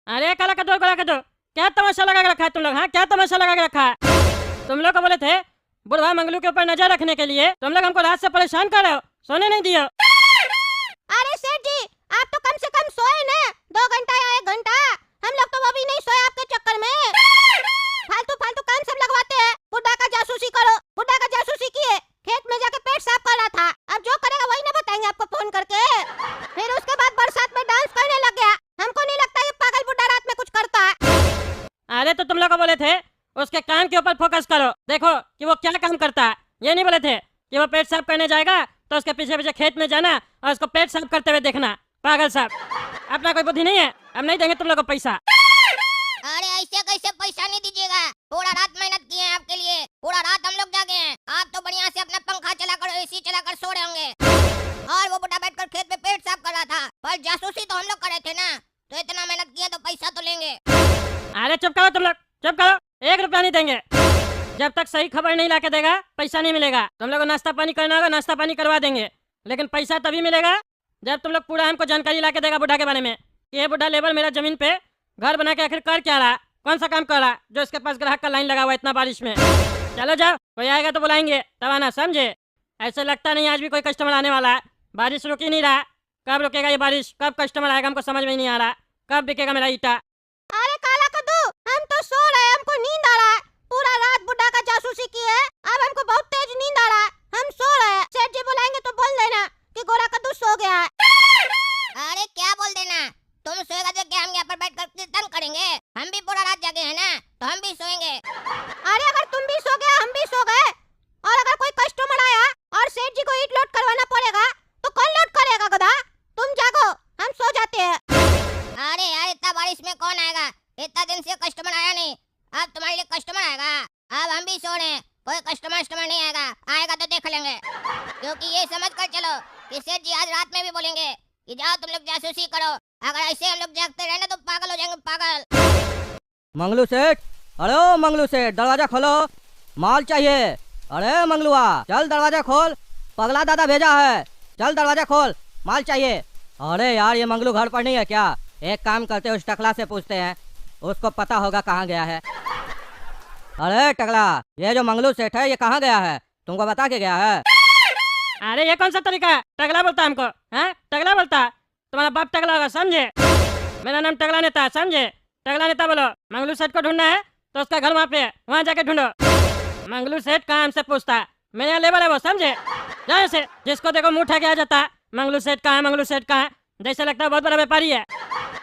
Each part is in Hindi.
अरे काला कदो गोला कदो, क्या तमाशा लगा के रखा है तुम लोग? हाँ, क्या तमाशा लगा के रखा है? तुम लोग को बोले थे बुढ़वा मंगलू के ऊपर नजर रखने के लिए, तुम लोग हमको रात से परेशान कर रहे हो, सोने नहीं दियो। अरे सेठ जी, आप तो कम से कम सोए ना, 2 घंटा या 1 घंटा। हम लोग तो वो भी नहीं सोए आपके चक्कर में। फालतू फालतू काम सब लगवाते हैं। बुढ़ा का जासूसी करो, बुढ़ा का जासूसी किए, खेत में जाके पेट साफ कर रहा था। अब जो करेगा वही ना बताएंगे आपको फोन करके। फिर उसके बाद बरसात में डांस करने लग गया। हमको नहीं लगता ये पागल बुढ़ा रात में कुछ करता है। अरे तो तुम लोग को बोले थे उसके काम के ऊपर फोकस करो, देखो कि वो क्या काम करता है। ये नहीं बोले थे कि वो पेट साफ करने जाएगा तो उसके पीछे पीछे खेत में जाना और उसको पेट साफ करते हुए देखना। पागल साहब, अपना कोई बुद्धि नहीं है? अब नहीं देंगे तुम लोग को पैसा। अरे ऐसे कैसे पैसा नहीं दीजिएगा? पूरा रात मेहनत किए हैं आपके लिए, पूरा रात हम लोग जागे हैं। आप तो बढ़िया से अपना पंखा चलाकर, एसी चलाकर सो रहे होंगे, और वो बुढ़ा बैठकर खेत में पेट साफ कर रहा था। पर जासूसी तो हम लोग कर रहे थे ना, तो इतना मेहनत किए तो पैसा तो लेंगे। अरे चुप करो तुम लोग, चुप करो। 1 रुपया नहीं देंगे जब तक सही खबर नहीं ला के देगा, पैसा नहीं मिलेगा। तुम लोग को नाश्ता पानी करना होगा, नाश्ता पानी करवा देंगे, लेकिन पैसा तभी मिलेगा जब तुम लोग पूरा हमको जानकारी ला के देगा बुढ़ा के बारे में कि ये बुढ़ा लेबर मेरा जमीन पे घर बना के आखिर कर क्या रहा, कौन सा काम कर रहा जो इसके पास ग्राहक का लाइन लगा हुआ इतना बारिश में। चलो जाओ, कोई आएगा तो बुलाएंगे तब आना, समझे? ऐसे लगता नहीं आज भी कोई कस्टमर आने वाला है। बारिश रुक ही नहीं रहा, कब रुकेगा ये बारिश, कब कस्टमर आएगा हमको समझ में नहीं आ रहा, कब बिकेगा मेरा ईटा। अरे काला कद्दू, हम तो सो रहे हैं, हमको नींद आ रहा है। पूरा रात बुढ़ा का जासूसी की है, अब हमको बहुत तेज नींद आ रहा है, हम सो रहे हैं। सेठ जी बुलाएंगे तो बोल देना कि गोरा कद्दू सो गया है। अरे क्या बोल देना, तुम सोएगा तो क्या हम यहाँ पर बैठकर कीर्तन करेंगे? हम भी पूरा रात जागे हैं ना, तो हम भी सोएंगे। अरे अगर तुम भी सो गए, हम भी सो गए, और अगर कोई कस्टमर आया और सेठ जी को ईट लोड करवाना पड़ेगा तो कौन लोड करेगा? गधा, तुम जागो, हम सो जाते हैं। अरे यार, इतना बारिश में कौन आएगा? इतना दिन से कस्टमर आया नहीं, अब तुम्हारे लिए कस्टमर आएगा। अब हम भी सो रहे हैं, कोई कस्टमर नहीं आएगा, आएगा तो देख लेंगे। क्योंकि ये समझ कर चलो कि सेठ जी आज रात में भी बोलेंगे कि जाओ तुम लोग जासूसी करो। अगर ऐसे हम लोग जागते रहे ना तो पागल हो जाएंगे, पागल। मंगलू सेठ, अरे ओ मंगलू सेठ, दरवाजा खोलो, माल चाहिए। अरे मंगलुआ, चल दरवाजा खोल, पगला दादा भेजा है, चल दरवाजा खोल, माल चाहिए। अरे यार, ये मंगलू घर पर नहीं है क्या? एक काम करते, उस टकला से पूछते हैं, उसको पता होगा कहाँ गया है। अरे टकला, ये जो मंगलू सेठ है ये कहाँ गया है, तुमको बता के गया है? अरे ये कौन सा तरीका है? टगला बोलता है हमको? हैं, टगला बोलता है? तुम्हारा बाप टगला होगा, समझे? मेरा नाम टगला नेता है, समझे? टगला नेता बोलो। मंगलू सेठ को ढूंढना है तो उसका घर वहाँ पे है, वहाँ जाके ढूंढो। मंगलू सेठ कहाँ हमसे पूछता है? मेरे यहाँ लेबर है वो, समझे? जाए से जिसको देखो मुँह उठा के आ जाता है, मंगलू सेठ कहाँ है, मंगलू सेठ कहाँ है, जैसे लगता है बहुत बड़ा व्यापारी है।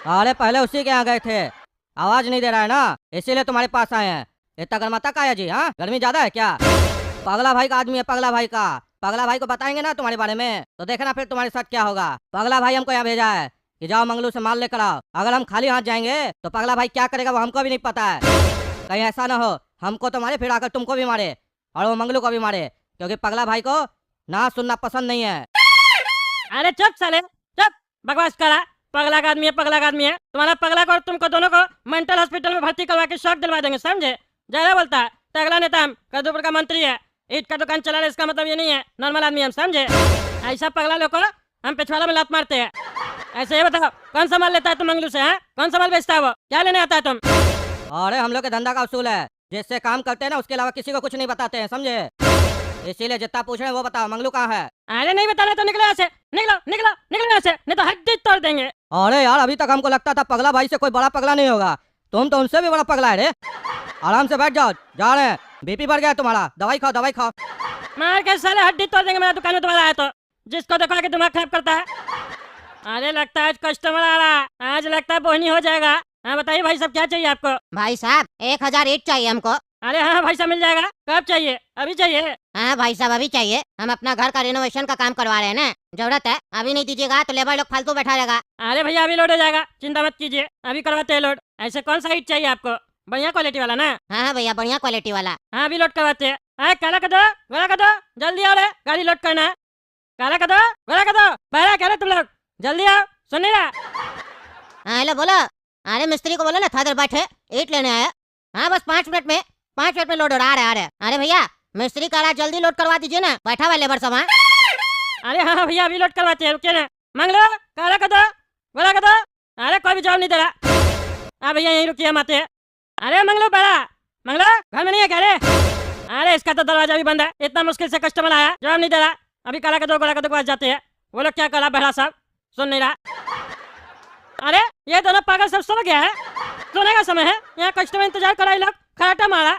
अरे पहले उसी के यहाँ गए थे, आवाज नहीं दे रहा है ना, इसीलिए तुम्हारे पास आए हैं। इतना गर्माता का है जी? हाँ, गर्मी ज्यादा है क्या? पगला भाई का आदमी है, पगला भाई का। पगला भाई को बताएंगे ना तुम्हारे बारे में तो देखना फिर तुम्हारे साथ क्या होगा। पगला भाई हमको यहाँ भेजा है कि जाओ मंगलू से माल लेकर आओ। अगर हम खाली हाथ जाएंगे तो पगला भाई क्या करेगा वो हमको भी नहीं पता है। कहीं ऐसा ना हो हमको तो मारे, फिर आकर तुमको भी मारे और वो मंगलू को भी मारे, क्योंकि पगला भाई को ना सुनना पसंद नहीं है। अरे चुप साले, चुप, बकवास करा। पगला का आदमी है, पगला का आदमी है। तुम्हारा पगला को और तुमको दोनों को मेंटल हॉस्पिटल में भर्ती करवा के शौक दिलवा देंगे, समझे? ज्यादा बोलता है, टगला नेता हम, कद्दूपुर का मंत्री है, ईट का दुकान चला रहे, इसका मतलब ये नहीं है नॉर्मल आदमी हम, समझे? ऐसा पगला लोग को हम पिछवाड़ा में लात मारते हैं। ऐसे ये बताओ, कौन सा माल लेता है तुम मंगलू से? हैं, कौन सा माल बेचता है वो? क्या लेने आता है तुम? अरे हम लोग के धंधा का उसूल है, जिससे काम करते हैं ना उसके अलावा किसी को कुछ नहीं बताते हैं, समझे? इसीलिए जितना पूछ रहे हैं वो बताओ, मंगलू कहाँ है? अरे नहीं बताना तो निकलो यहाँ से, निकलो निकलो निकलो यहाँ से, नहीं तो हड्डी तोड़ देंगे। अरे यार, अभी तक हमको लगता था पगला भाई से कोई बड़ा पगला नहीं होगा, तुम तो उनसे भी बड़ा पगला है रे। आराम से बैठ जाओ, जा रहे हैं, बीपी बढ़ गया है तुम्हारा, दवाई खाओ, दवाई खाओ। मार के साले हड्डी तोड़ देंगे मेरा दुकान में तुम्हारा आया तो, जिसको देखो आके दिमाग खराब करता है। अरे लगता है आज कस्टमर आ रहा है, आज लगता है बोहनी हो जाएगा। हाँ बताइए भाई साहब, क्या चाहिए आपको? भाई साहब 1000 ईट चाहिए हमको। अरे हाँ भाई साहब, मिल जाएगा। कब चाहिए? अभी चाहिए? हाँ भाई साहब अभी चाहिए, हम अपना घर का रिनोवेशन का काम करवा रहे हैं ना, जरूरत है। अभी नहीं दीजिएगा तो लेबर लोग फालतू बैठा रहेगा। अरे भैया अभी लोड हो जाएगा, चिंता मत कीजिए, अभी करवाते हैं लोड। ऐसे कौन सा ईट चाहिए आपको? बढ़िया क्वालिटी वाला ना? हाँ भैया, बढ़िया क्वालिटी वाला। हाँ अभी लोड करवाते हैं। अरे काला कदो, गोरा कदो, जल्दी आओ रे, गाड़ी लोड करना है। काला कदो, गोरा कदो, बहरा कह रहे तुम लोग, जल्दी आओ, सुन नहीं रहा? हाँ हेलो बोलो। अरे मिस्त्री को बोलो ना, था देर बैठे, ईट लेने आया। हाँ बस 5 मिनट में, 5 मिनट में लोड हो रहा है। आ रहे अरे भैया मिस्त्री कह रहा है जल्दी लोड करवा दीजिए ना, बैठा हुआ लेबर सब। हाँ अरे हाँ भैया अभी लोड करवाते हैं, रुकिए ना। मंगलो, काला कदो, गोरा कदो। अरे कोई भी जवाब नहीं दे रहा। हाँ भैया यहीं रुकिए, हम आते हैं। अरे मंगलो बड़ा, मंगलो घर में नहीं है क्या रे? अरे इसका तो दरवाजा भी बंद है, इतना मुश्किल से कस्टमर आया, जवाब नहीं दे रहा। अभी काला का दो गोला का दो के पास जाते हैं, वो लोग क्या करा बहरा साहब, सुन नहीं रहा। अरे ये दोनों पागल सब सो गया है, सोने का समय है, यहाँ कस्टमर इंतजार करा, लोग खराटा मारा,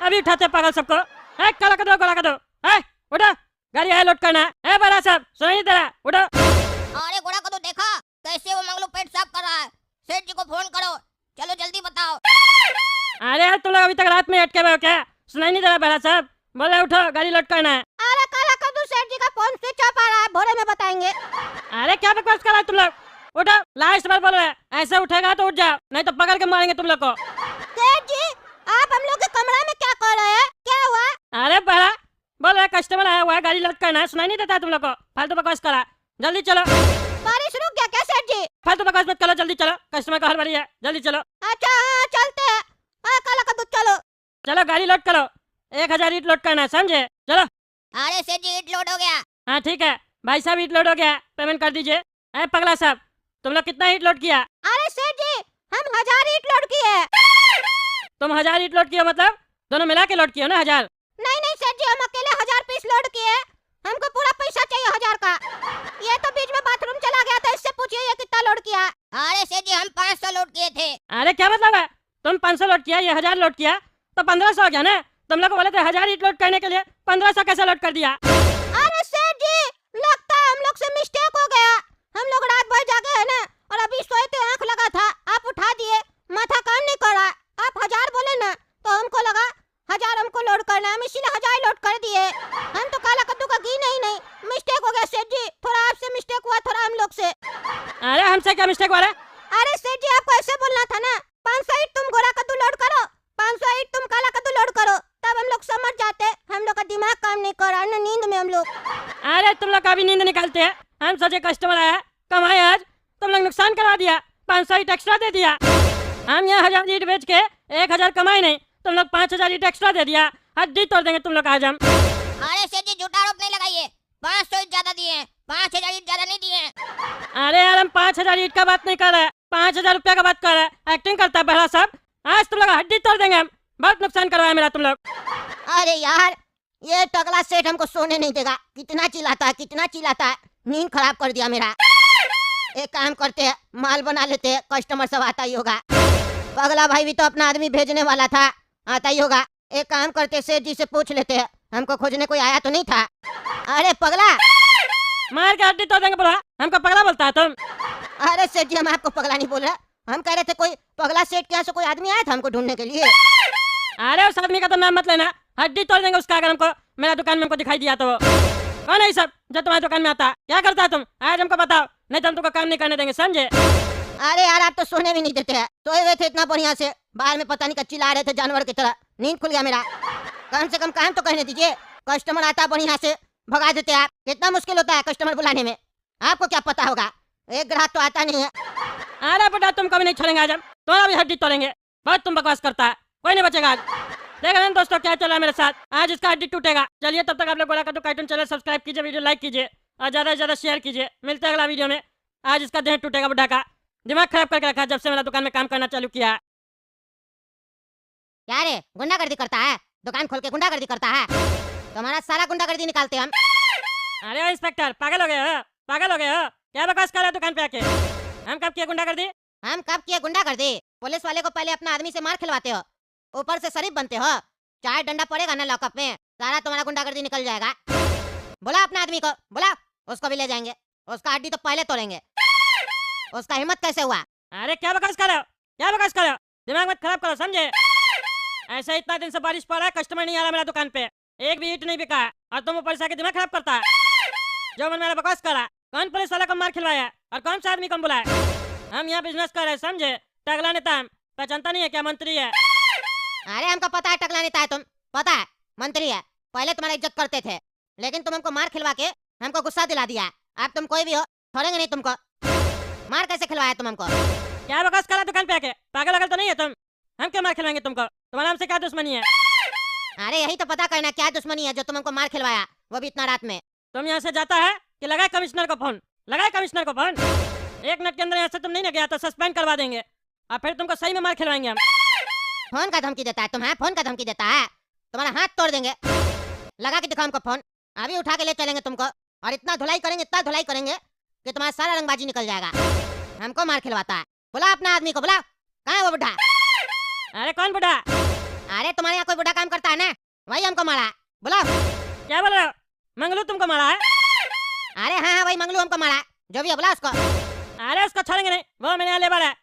अभी उठाते पागल सबको। है काला का दो गोला का दो, है उठो, गाड़ी है लोड करना है बड़ा साहब, सुनाई नहीं दे रहा, उठो। अरे घोड़ा को तो देखा कैसे वो मंगलू पेट साफ कर रहा है। सेठ जी को फोन करो, चलो जल्दी बताओ। अरे यार तुम लोग अभी तक रात में अटके हुए हो क्या? सुनाई नहीं दे रहा बड़ा साहब, बोले उठो गाड़ी लोड करना है। अरे काला कद्दू सेठ जी का फोन स्विच ऑफ आ रहा है, भोरे में बताएंगे। अरे क्या बकवास कर रहा है तुम लोग, उठो, लास्ट बार बोल रहे हैं, ऐसे उठेगा तो उठ जाओ, नहीं तो पकड़ के मारेंगे तुम लोग को। सेठ जी आप हम लोग के कमरा में क्या कर रहे हैं, क्या हुआ? अरे बड़ा बोल रहे कस्टमर आया हुआ है, गाड़ी लोड करना है, सुनाई नहीं देता तुम लोग को, फालतू बकवास करा, जल्दी चलो। बारिश रुक गया क्या सेठ जी? फालतू बकवास मत करो, जल्दी चलो, कस्टमर का हड़बड़ी है, जल्दी चलो। अच्छा हाँ चलते हैं। हाँ काला कद्दू चलो। चलो गाड़ी लोड करो, 1000 ईट लोड करना है, समझे? चलो। अरे सेठ जी ईट लोड हो गया। हाँ ठीक है भाई साहब, ईट लोड हो गया, पेमेंट कर दीजिए। अरे पगला साहब तुम लोग कितना ईट लोड किया? अरे सेठ जी हम 1000 ईट लोड किए। तुम 1000 ईट लोड किया मतलब दोनों मिला के लोड किया ना 1000? नहीं नहीं सेठ जी हम अकेले 1000 पीस लोड किए, हमको पूरा पैसा चाहिए 1000 का। ये तो बीच में बाथरूम चला गया था, इससे पूछिए ये कितना लोड किया। अरे सेठ जी हम 500 लोड किए थे। अरे क्या मतलब है, तुम 500 लोड किया, ये 1000 लोड किया, तो 1500 हो गया ना? तुम लोग को बोले थे 1000 ईट लोड करने के लिए, 1500 कैसे लोड कर दिया? अरे सेठ जी लगता है हम लोग से मिस्टेक हो गया, हम लोग रात भर जागे है ना, और अभी सोए थे, आंख लगा था, आप उठा दिए, माथा काम नहीं कर रहा। आप 1000 बोले ना तो हमको लगा 1000 हमको लोड करना है, हम इसीलिए 1000 लोड कर दिए। हम तो काला कद्दू का घी नहीं, मिस्टेक हो गया सेठ जी, थोड़ा आपसे मिस्टेक हुआ, थोड़ा हम लोग से। अरे हमसे क्या मिस्टेक हुआ रे? अरे सेठ जी आपको ऐसे बोलना था ना, 500 ईट तुम गोरा कद्दू लोड करो, 500 ईट तुम काला कद्दू लोड करो, तब हम लोग समझ जाते। हम लोग का दिमाग काम नहीं कर रहा ना, नींद में हम लोग। अरे तुम लोग अभी नींद निकालते हैं, हम सोचे कस्टमर आया कमाए, आज तुम लोग नुकसान करवा दिया, 500 ईट एक्स्ट्रा दे दिया। हम यहाँ 1000 ईट बेच के 1000 कमाए नहीं, तुम लोग 5000 ईट एक्स्ट्रा दे दिया, हड्डी तोड़ देंगे तुम लोग आज हम। अरे सेठ जी झूठा आरोप नहीं लगाइए, 500 ईट ज्यादा दिए हैं, 5000 ईट ज्यादा नहीं दिए हैं। अरे यार हम 5000 ईट का बात नहीं कर रहे, 5000 रुपया का बात कर रहे, एक्टिंग करता है बहरा साहब, आज तुम लोग हड्डी तोड़ देंगे हम, बहुत नुकसान करवाया मेरा तुम लोग। अरे यार ये टकला सेठ हमको सोने नहीं देगा, कितना चिल्लाता है, कितना चिल्लाता है, नींद खराब कर दिया मेरा। एक काम करते हैं, माल बना लेते हैं, कस्टमर सब आता ही होगा। पगला भाई भी तो अपना आदमी भेजने वाला था, आता ही होगा। एक काम करते सेठ जी से पूछ लेते हैं, हमको खोजने कोई आया तो नहीं था। अरे पगला मार के हड्डी तोड़ देंगे, बोला हमको पगला बोलता है तुम? अरे सेठ जी हम आपको पगला नहीं बोल रहे, हम कह रहे थे कोई पगला सेठ के यहाँ से कोई आदमी आया था हमको ढूंढने के लिए। अरे उस आदमी का तो नाम मत लेना, हड्डी तोड़ देंगे उसका, अगर हमको मेरा दुकान में हमको दिखाई दिया तो। कौन है ये सब जो तुम्हारी दुकान में आता, क्या करता है तुम, आज हमको बताओ, नहीं तो हम तुमको काम नहीं करने देंगे, समझे? अरे यार आप तो सोने भी नहीं देते हैं, सोए हुए थे इतना बढ़िया से, बाहर में पता नहीं क्या चिल्ला रहे थे जानवर की तरह, नींद खुल गया मेरा। कम से कम काम तो कहने दीजिए, कस्टमर आता बढ़िया से भगा देते आप, कितना मुश्किल होता है कस्टमर बुलाने में, आपको क्या पता होगा, एक ग्राहक तो आता नहीं है। अरे बेटा तुम कभी नहीं छोड़ेंगे आज हम, तुम्हारा भी हड्डी तोड़ेंगे, बहुत तुम बकवास करता है, कोई नहीं बचेगा आज। देख रहे हैं दोस्तों क्या चल रहा है मेरे साथ, आज इसका हड्डी टूटेगा। चलिए तब तक आप लोग गोला कद्दू कार्टून चैनल सब्सक्राइब कीजिए, वीडियो लाइक कीजिए और ज्यादा से ज्यादा शेयर कीजिए। मिलते हैं अगला वीडियो में। आज इसका देह टूटेगा, बुढ़ा का दिमाग खराब करके रखा जब से मेरा दुकान में काम करना चालू किया है। क्या रे गुंडागर्दी करता है, दुकान खोल के गुंडागर्दी करता है, तुम्हारा सारा गुंडागर्दी निकालते हम। अरे इंस्पेक्टर पागल हो गए हो, पागल हो गए हो, क्या बकवास कर रहे हो दुकान पे आके? हम कब किए गुंडागर्दी? हम कब किए गुंडागर्दी? पुलिस वाले को पहले अपना आदमी से मार खिलवाते हो, ऊपर से शरीफ बनते हो, चाहे डंडा पड़ेगा ना लॉकअप में, सारा तुम्हारा गुंडागर्दी निकल जाएगा। बुला अपना आदमी को, बुला, उसको भी ले जाएंगे, उसका हड्डी तो पहले तोड़ेंगे। उसका हिम्मत कैसे हुआ? अरे क्या बकवास कर रहे हो, क्या बकवास कर रहे हो, दिमाग मत खराब करो, समझे? ऐसे इतना दिन से बारिश पड़ रहा है, कस्टमर नहीं आ रहा मेरा दुकान पे, एक भी ईट नहीं बिका है, और तुम ऊपर से आके दिमाग खराब करता है। जो मन मेरा बकवास कर रहा है, कौन पुलिस वाला को मार खिलवाया और कौन सा आदमी को बुलाया? हम यहाँ बिजनेस कर रहे हैं, समझे? टगला नेता हम, पहचानता नहीं है क्या मंत्री है? अरे हमको पता है टकला नेता है तुम, पता है मंत्री है, पहले तुम्हारा इज्जत करते थे, लेकिन तुम हमको मार खिलवा के हमको गुस्सा दिला दिया। अब तुम कोई भी हो छोड़ेंगे नहीं तुमको। मार कैसे खिलवाया तुम हमको? क्या बकवास करा दुकान पे आके, पागल अगल तो नहीं है तुम? हम क्यों मार खिलाएंगे तुमको, तुम्हारा हमसे क्या दुश्मनी है? अरे यही तो पता करना क्या दुश्मनी है जो तुम हमको मार खिलवाया, वो भी इतना रात में। तुम यहाँ से जाता है कि लगाए कमिश्नर को फोन, लगाए कमिश्नर को फोन। एक मिनट के अंदर यहाँ से तुम नहीं ना गया तो सस्पेंड करवा देंगे, और फिर तुमको सही में मार खिलवाएंगे हम। फोन का धमकी देता है तुम्हें, फोन का धमकी देता है। तुम्हारा हाथ तोड़ देंगे। लगा के दिखाओ हमको फोन, अभी उठा के ले चलेंगे तुमको। और इतना धुलाई करेंगे, इतना धुलाई करेंगे कि तुम्हारा सारा रंगबाजी निकल जाएगा। हमको मार खिलवाता है। बुला अपना आदमी को, बुला। कहाँ है वो बुढ़ा? अरे कौन बुढ़ा? अरे तुम्हारे यहाँ कोई बुढ़ा काम करता है ना, वही हमको मारा। बुलाओ। क्या बोल रहे हो? मंगलू तुमको मारा है? अरे हाँ हाँ, वही मंगलू हमको मारा है। जो भी है बुला उसको। अरे उसको छोड़ेंगे नहीं, वो मेरे यहाँ लेबर है।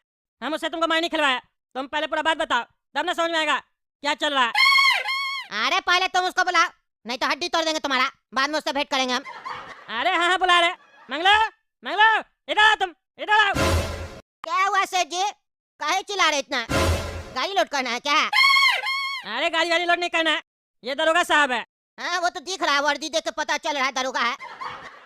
हम उससे तुमको मार नहीं खिलवाया। तुम पहले पूरा बात बताओ, तब ना समझ में आएगा क्या चल रहा है। अरे पहले तुम उसको बुलाओ, नहीं तो हड्डी तोड़ देंगे तुम्हारा। बाद में उससे भेंट करेंगे हम। अरे हाँ हाँ बुला रहे। मंगलू, मंगलू इधर आओ, तुम इधर आओ। क्या हुआ सेठ जी? काहे चिल्ला रहे इतना? गाड़ी लोड करना है क्या? अरे गाड़ी वाड़ी लोड नहीं करना है, ये दरोगा साहब है। हाँ वो तो दिख रहा है, वर्दी देख के पता चल रहा है दरोगा है।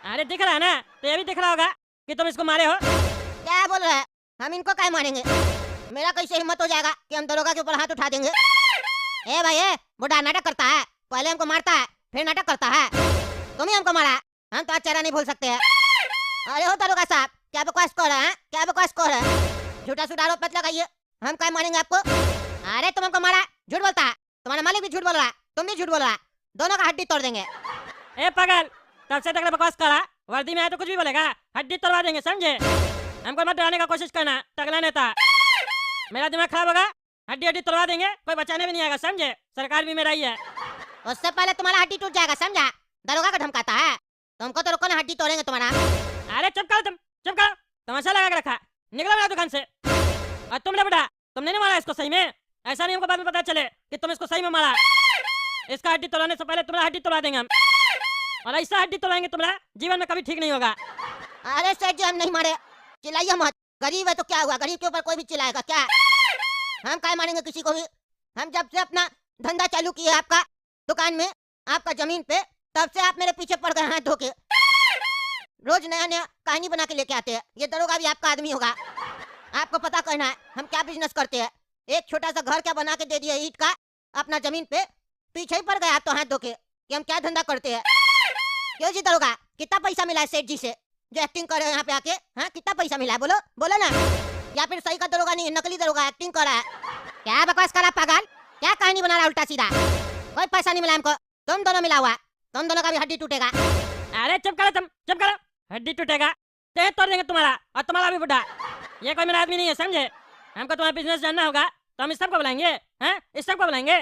अरे दिख रहा है ना, तो ये भी दिख रहा होगा कि तुम इसको मारे हो। क्या बोल रहे हैं? हम इनको क्या मारेंगे? मेरा कैसे हिम्मत हो जाएगा कि हम दरोगा के ऊपर हाथ उठा देंगे? ए भाई ए, बुढ़ा नाटक करता है। पहले हमको मारता है, फिर नाटक करता है। तुम ही हमको मारा, हम तो आज चेहरा नहीं भूल सकते हैं। अरे हो दरोगा साहब, क्या बकवास कर रहे हैं? क्या बकवास कर रहे हैं? झूठा सूठा आरोप मत लगाइए, हम क्या मारेंगे आपको? अरे तुम हमको मारा, झूठ बोलता है। तुम्हारा मालिक भी झूठ बोल रहा है, तुम भी झूठ बोल रहा है। दोनों का हड्डी तोड़ देंगे। ए पागल, तब से तक बकवास करा, वर्दी में आया तो कुछ भी बोलेगा, हड्डी तोड़वा देंगे, समझे? हमको मत डराने का कोशिश करना, टगला नेता। मेरा दिमाग खराब होगा, हड्डी हड्डी तोड़वा देंगे, कोई बचाने भी नहीं आएगा, समझे? सरकार भी मेरा ही है। उससे पहले तुम्हारा हड्डी टूट जाएगा, समझा? दरोगा को धमकाता है। तुमको तो रुको ना, हड्डी तोड़ेंगे तुम्हारा। अरे चुप करो तुम, चुप करो। तमाशा लगा के रखा, निकलो मेरा दुकान से। और तुमने बेटा, तुमने नहीं मारा इसको सही में? ऐसा नहीं हमको बाद में पता चले कि तुम इसको सही में मारा। इसका हड्डी तोड़ने से पहले तुम्हारा हड्डी तोड़ा देंगे हम, और ऐसा हड्डी तोड़ाएंगे तुम्हारा जीवन में कभी ठीक नहीं होगा। अरे सेठ जी हम नहीं मारे, चिल्लाइए मत। गरीब है तो क्या हुआ, गरीब के ऊपर कोई भी चिल्लाएगा क्या? हम क्या मारेंगे किसी को भी? हम जब से अपना धंधा चालू किए आपका दुकान में, आपका जमीन पे, तब से आप मेरे पीछे पड़ गए हाथ धोके। रोज नया नया कहानी बना के लेके आते हैं। ये दरोगा भी आपका आदमी होगा। आपको पता करना है हम क्या बिजनेस करते हैं। एक छोटा सा घर क्या बना के दे दिया ईंट का अपना जमीन पे, पीछे ही पड़ गए आप तो हाथ धोके कि हम क्या धंधा करते हैं। क्यों जी दरोगा, कितना पैसा मिला है सेठ जी से जो एक्टिंग कर रहे हो यहाँ पे आके? हाँ कितना पैसा मिला है, बोलो बोलो ना। या फिर सही का दरोगा नहीं है, नकली दरोगा, एक्टिंग कर रहा है। क्या बकवास कर रहा पागल? क्या कहानी बना रहा है उल्टा सीधा? कोई पैसा नहीं मिला हमको, तुम दोनों मिला हुआ। तुम दोनों का भी हड्डी टूटेगा। अरे चुप करो तुम, चुप करो। हड्डी टूटेगा, देह तोड़ देंगे तुम्हारा, और तुम्हारा भी बुढ़ा। ये कोई मेरा आदमी नहीं है, समझे? हमको तुम्हारा बिजनेस जानना होगा तो हम इस सबको बुलाएंगे। हैं, इस सबको बुलाएंगे,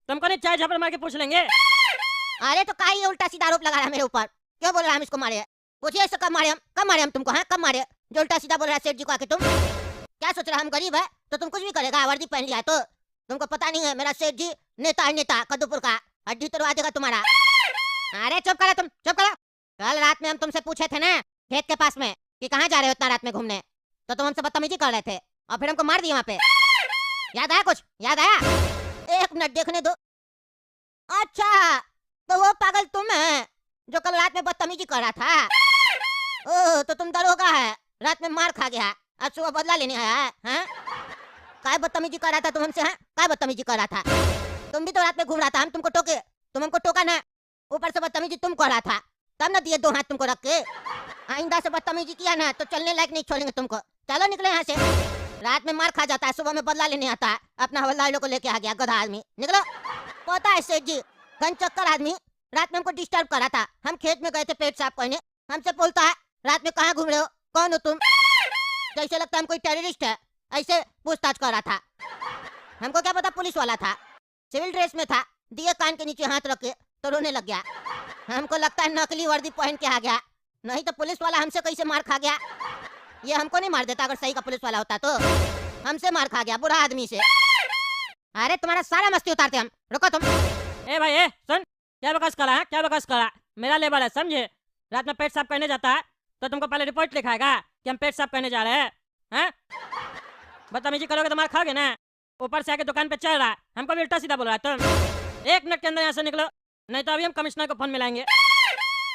तुमको नहीं चाय झापड़ मार के पूछ लेंगे। अरे तो का ये उल्टा सीधा आरोप लगा रहा है मेरे ऊपर? क्यों बोल रहा है हम इसको मारे? पूछिए इससे कब मारे हम, कब मारे हम तुमको? हाँ कब मारे जो उल्टा सीधा बोल रहा है सेठ जी को आके? तुम क्या सोच रहा है हम गरीब है तो तुम कुछ भी करेगा? वर्दी पहन लिया है तो तुमको पता नहीं है मेरा सेठ जी नेता है, नेता कद्दूपुर का। हड्डी तोड़वा देगा तुम्हारा। अरे चुप करो तुम, चुप करो। कल रात में हम तुमसे पूछे थे ना खेत के पास में कि कहाँ जा रहे हो इतना रात में घूमने, तो तुम हमसे बदतमीजी कर रहे थे और फिर हमको मार दिया वहाँ पे। याद आया कुछ? याद आया? एक मिनट देखने दो। अच्छा तो वो पागल तुम है जो कल रात में बदतमीजी कर रहा था? ओह तो तुम दरोगा है, रात में मार खा गया, आज सुबह बदला लेने आया है? हाँ? काय बदतमीजी कर रहा था तुम हमसे? हाँ काय बदतमीजी कर रहा था? तुम भी तो रात में घूम रहा था, हम तुमको टोके, तुम हमको टोका ना, ऊपर से बदतमीजी तुम कर रहा था, तब ना दिए दो हाथ तुमको रख के। आइंदा से बदतमीजी किया ना तो चलने लायक नहीं छोड़ेंगे तुमको। चलो निकले यहाँ से। रात में मार खा जाता है, सुबह में बदला लेने आता है, अपना हवलदार लोग को लेके आ गया गधा आदमी। निकलो। पता है सेठ जी, घन चक्कर आदमी रात में हमको डिस्टर्ब करा था। हम खेत में गए थे पेट साफ करने, हमसे बोलता है रात में कहाँ घूम रहे हो, कौन हो तुम? जैसे लगता है हम कोई टेररिस्ट है, ऐसे पूछताछ कर रहा था। हमको क्या पता पुलिस वाला था, सिविल ड्रेस में था, दिए कान के नीचे हाथ रखे तो रोने लग गया। हमको लगता है नकली वर्दी पहन के आ गया, नहीं तो पुलिस वाला हमसे कैसे मार खा गया। ये हमको नहीं मार देता अगर सही का पुलिस वाला होता तो, हमसे मार खा गया बुरा आदमी से। अरे तुम्हारा सारा मस्ती उतारते हम, रुको तुम। ए भाई ए सुन, क्या बकवास करा है, क्या बकवास करा? मेरा लेबर है, समझे? रात में पेट साफ करने जाता है तो तुमको पहले रिपोर्ट लिखाएगा कि हम पेट साफ करने जा रहे हैं। हैं, बदतमीजी करोगे तो मार खाओगे ना। ऊपर से आके दुकान पे चल रहा है, हमको भी उल्टा सीधा बोल रहा है। तुम 1 मिनट के अंदर यहाँ से निकलो, नहीं तो अभी हम कमिश्नर को फोन मिलाएंगे।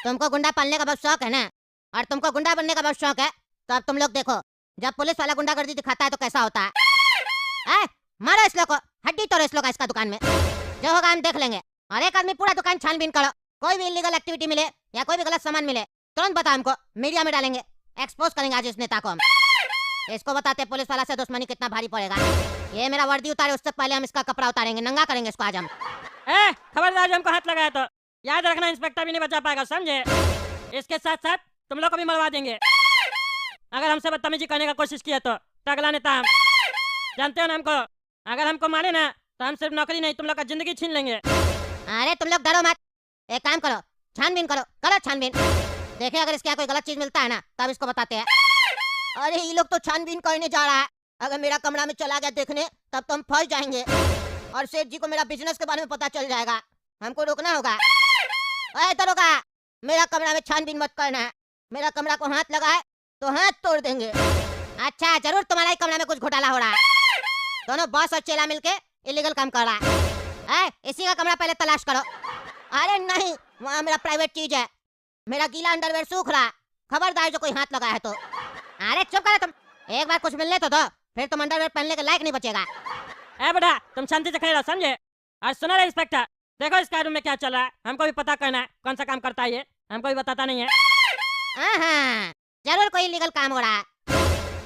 तुमको गुंडा पालने का बहुत शौक है ना, और तुमको गुंडा बनने का बहुत शौक है, तो अब तुम लोग देखो जब पुलिस वाला गुंडागर्दी दिखाता है तो कैसा होता है। मारो इस लोग को, हड्डी तोड़ो इस लोग का इसका दुकान में, जो होगा हम देख लेंगे। और एक आदमी पूरा दुकान छानबीन करो, कोई भी इलीगल एक्टिविटी मिले या कोई भी गलत सामान मिले तुरंत बताओ हमको, मीडिया में डालेंगे, एक्सपोज करेंगे आज इस नेता को हम। इसको बताते पुलिस वाला से दुश्मनी कितना भारी पड़ेगा। ये मेरा वर्दी उतारे उससे पहले हम इसका कपड़ा उतारेंगे, नंगा करेंगे इसको आज हम। खबरदार जो हमको हाथ लगाया तो याद रखना, इंस्पेक्टर भी नहीं बचा पाएगा, समझे? इसके साथ साथ तुम लोग को भी मरवा देंगे अगर हमसे बदतमीजी करने का कोशिश किया तो। अगला नेता हम, जानते हो ना हमको, अगर हमको मारे ना तो हम सिर्फ नौकरी नहीं तुम लोग का जिंदगी छीन लेंगे। अरे तुम लोग डरो मत, एक काम करो, छानबीन करो, करो छानबीन। देखे अगर इसके यहाँ कोई गलत चीज मिलता है ना तब इसको बताते हैं। अरे ये लोग तो छानबीन करने जा रहा है, अगर मेरा कमरा में चला गया देखने तब तो हम फंस जाएंगे और सेठ जी को मेरा बिजनेस के बारे में पता चल जाएगा, हमको रोकना होगा। अरे दरोगा, मेरा कमरा में छानबीन मत करना है, मेरा कमरा को हाथ लगाए तो हाथ तोड़ देंगे। अच्छा जरूर तुम्हारा ही कमरा में कुछ घोटाला हो रहा है, दोनों बॉस और चेला मिलके इलीगल काम कर रहा है। इसी का कमरा पहले तलाश करो। अरे नहीं, वहाँ मेरा प्राइवेट चीज है, मेरा गीला अंडरवेयर सूख रहा, खबरदार जो कोई हाथ लगा है तो। अरे चुप करो तुम, एक बार कुछ मिलने तो दो, फिर तुम अंडरवेयर पहनने के लायक नहीं बचेगा। बेटा तुम शांति से खड़े रहो, समझे? और सुनो रे इंस्पेक्टर, देखो इस रूम में क्या चल रहा है, हमको भी पता करना है कौन सा काम करता है ये, हमको भी बताता नहीं है। हाँ, जरूर कोई इलीगल काम हो रहा है।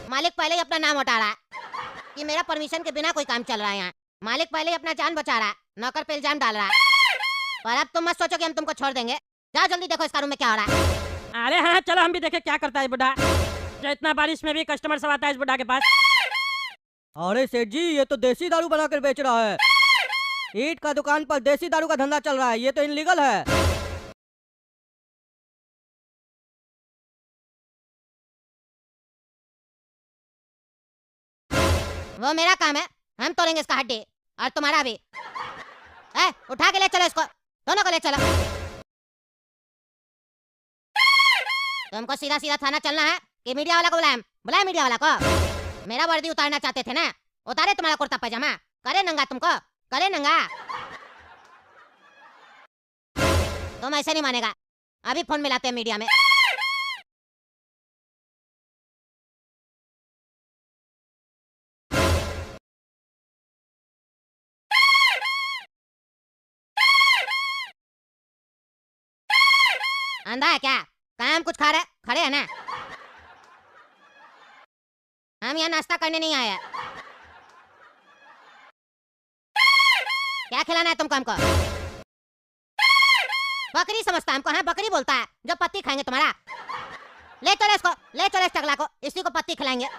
मालिक पहले ही अपना नाम हटा रहा है कि मेरा परमिशन के बिना कोई काम चल रहा है यहाँ। मालिक पहले ही अपना जान बचा रहा है, नौकर पे इल्जाम डाल रहा है। पर अब तुम मत सोचो कि हम तुमको छोड़ देंगे, जाओ जल्दी देखो इस रूम में क्या हो रहा है। अरे हाँ चलो हम भी देखे क्या करता है बुढ़ा, जो इतना बारिश में भी कस्टमर सब आता है इस बुढ़ा के पास। अरे सेठ जी, ये तो देसी दारू बनाकर बेच रहा है। ईंट का दुकान पर देसी दारू का धंधा चल रहा है, ये तो इनलीगल है। वो मेरा काम है, हम तोड़ेंगे इसका हड्डी, और तुम्हारा भी। उठा के ले चलो इसको, दोनों को ले चलो। तुमको सीधा सीधा थाना चलना है कि मीडिया वाला को बुलाएं मीडिया वाला को। मेरा वर्दी उतारना चाहते थे ना, उतारे तुम्हारा कुर्ता पैजामा, करे नंगा तुमको, करे नंगा। तुम ऐसे नहीं मानेगा, अभी फोन मिलाते हैं मीडिया में। अंधा है क्या? काम कुछ खा रहे, खड़े है ना? हम यहाँ नाश्ता करने नहीं आए हैं। क्या खिलाना है तुमको हमको? बकरी समझता है हमको? हाँ बकरी बोलता है जो पत्ती खाएंगे तुम्हारा। ले चलो इसको, ले चलो इस टकला को, इसी को पत्ती खिलाएंगे।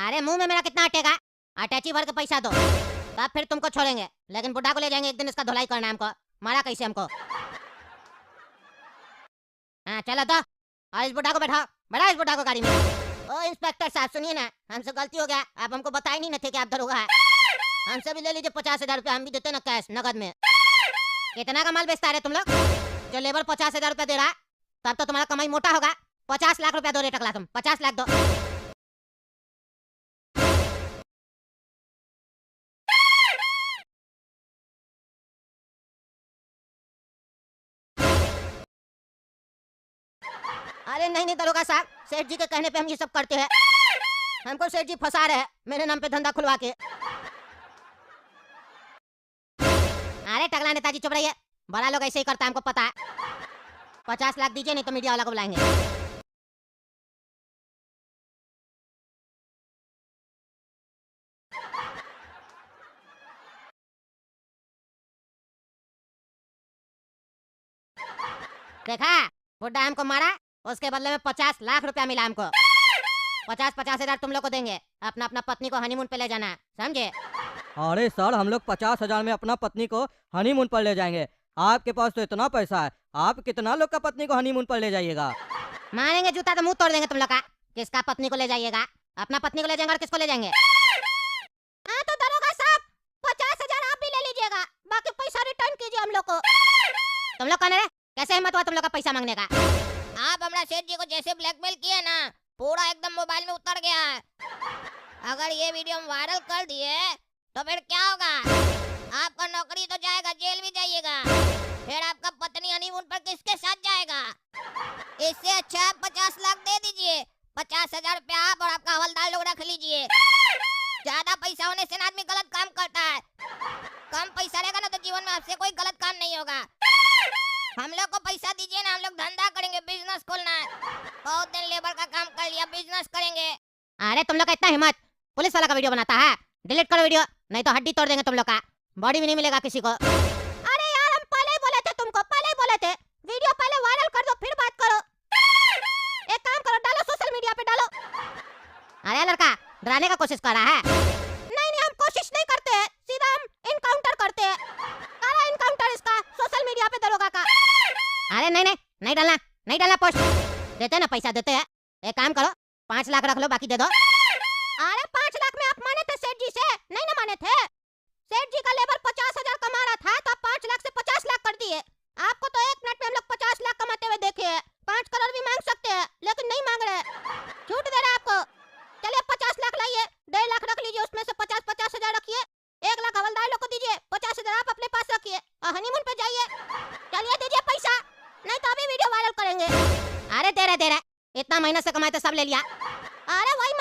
अरे मुंह में मेरा कितना अटेगा? अटैची भर के पैसा दो तब फिर तुमको छोड़ेंगे, लेकिन बुढ़ा को ले जाएंगे, एक दिन इसका धुलाई करना है हमको। मारा कैसे हमको? हाँ चलो दो, और इस बुढ़ा को बैठा इस बुढ़ा को गाड़ी में। ओ इंस्पेक्टर साहब सुनिए ना, हमसे गलती हो गया, आप हमको बताए नहीं थे कि आप दरोगा है। हमसे भी ले लीजिए 50,000 रुपया, हम भी देते ना कैश नगद में। कितना का माल बेचता है तुम लोग? जो लेबर 50,000 रुपया दे रहा है तब तो तुम्हारा कमाई मोटा होगा। 50 लाख रुपया दो रे टकला, तुम 50 लाख दो। अरे नहीं दरोगा साहब, सेठ जी के कहने पे हम ये सब करते हैं। हमको सेठ जी फंसा रहे हैं मेरे नाम पे धंधा खुलवा के। अरे टकला नेताजी चुप रहिए, बड़ा लोग ऐसे ही करता है, हमको पता है। 50 लाख दीजिए नहीं तो मीडिया वाला को बुलाएंगे। देखा, बुड्ढा हमको मारा, उसके बदले में 50 लाख रुपया मिला हमको। 50,000 तुम लोग को देंगे, अपना अपना पत्नी को हनीमून पे ले जाना, समझे? अरे सर, हम लोग 50,000 में अपना पत्नी को हनीमून पर ले जाएंगे। आपके पास तो इतना पैसा है, आप कितना लोग का पत्नी को हनीमून पर ले जाइएगा? मारेंगे जूता तो मुंह तोड़ देंगे तुम लोग का। किसका पत्नी को ले जाइएगा? अपना पत्नी को ले जाएंगे और किसको ले जाएंगे? हाँ तो दरोगा साहब, 50,000 आप भी ले लीजिएगा, बाकी पैसा रिटर्न कीजिए हम लोग को। तुम लोग कौन है? कैसे हिम्मत हुआ तुम लोग का पैसा मांगने का? आप हमरा सेठ जी को जैसे ब्लैकमेल किए ना, पूरा एकदम मोबाइल में उतर गया है। अगर ये वीडियो हम वायरल कर दिए तो फिर क्या होगा? आपका नौकरी तो जाएगा, जेल भी जाइएगा, फिर आपका पत्नी हनीमून पर किसके साथ जाएगा? इससे अच्छा आप 50 लाख दे दीजिए। 50,000 रुपया आप और आपका हवलदार लोग रख लीजिए। ज्यादा पैसा होने से आदमी गलत काम करता है, कम पैसा रहेगा ना तो जीवन में आपसे कोई गलत काम लोग को पैसा दीजिए ना, हम लोग धंधा करेंगे, बिजनेस खोलना है। बहुत दिन लेबर का काम कर लिया, बिजनेस करेंगे। अरे तुम लोग का इतना हिम्मत, पुलिस वाला का वीडियो बनाता है। डिलीट करो वीडियो, नहीं तो हड्डी तोड़ देंगे तुम लोग का, बॉडी भी नहीं मिलेगा किसी को। अरे यार हम पहले ही बोले थे तुमको, पहले ही बोले थे वीडियो पहले वायरल कर दो फिर बात करो। एक काम करो, डालो सोशल मीडिया पे डालो। अरे लड़का डराने का कोशिश कर रहा है। नहीं नहीं हम कोशिश नहीं करते हैं, सीधा हम इनकाउंटर करते हैं। करा इनकाउंटर इसका सोशल मीडिया पे दरोगा का। अरे नहीं नहीं नहीं डालना, नहीं डालना पोस्ट। देते ना पैसा देते हैं। एक काम करो 5 लाख रख लो, बाकी दे दो। अरे 5 लाख में आप माने थे सेठ जी से, नहीं ना माने थे। सेठ जी का लेबर 50,000 कमा रहा था तो आप 5 लाख से 50 लाख कर दिए। आपको तो 1 मिनट में हम लोग 50 लाख कमाते हुए देखे हैं। 5 करोड़ भी मांग सकते हैं लेकिन नहीं मांग रहे, झूठ दे रहे आपको। चलिए 50 लाख लाइए, 1.5 लाख रख लीजिए, उसमें से 50,000 रखिए, 1 लाख हवलदार लोग को दीजिए, 50,000 आप अपने पास रखिए और हनीमून पे जाइए। चलिए दीजिए पैसा, नहीं तो अभी वीडियो वायरल करेंगे। अरे दे रहे इतना मेहनत से कमाए तो सब ले लिया। अरे वही